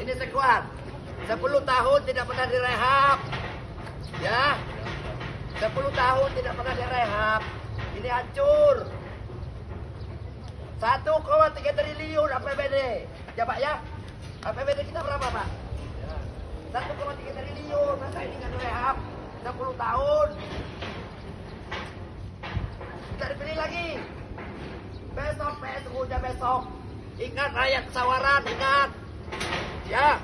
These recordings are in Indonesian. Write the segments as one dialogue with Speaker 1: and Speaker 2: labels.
Speaker 1: Ini sekuat. 10 tahun tidak pernah direhab. Ya. 10 tahun tidak pernah direhab. Ini hancur. 1,3 triliun APBD. Ya Pak ya. APBD kita berapa Pak? 1,3 triliun. Masa ini nggak direhab? 10 tahun. Tidak dipilih lagi. Besok PSU nya besok. Ingat rakyat Pesawaran, ingat. Ya.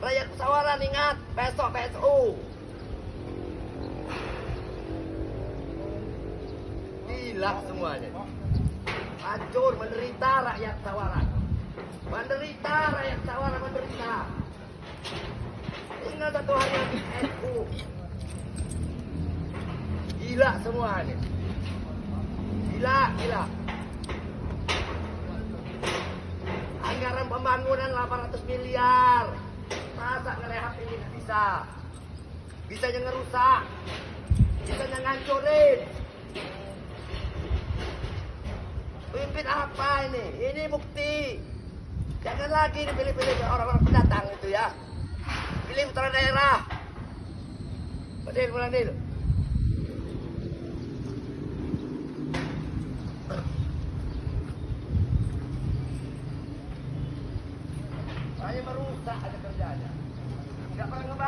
Speaker 1: Rakyat Pesawaran ingat. Besok PSU. Gila semuanya. Hancur, menderita rakyat Pesawaran. Menderita rakyat Pesawaran, menderita. Tinggal 1 hari lagi PSU. Gila semuanya. Gila, gila. Anggaran pembangunan 800 miliar. Masa ngerehab ini nggak bisa? Bisanya ngerusak. Bisanya ngancurin. Pimpin apa ini? Ini bukti. Jangan lagi dipilih-pilih orang-orang pendatang itu ya. Pilih putra daerah. Padahal pulang dulu. Hanya merusak ada kerjanya. Tidak pernah ngebangun.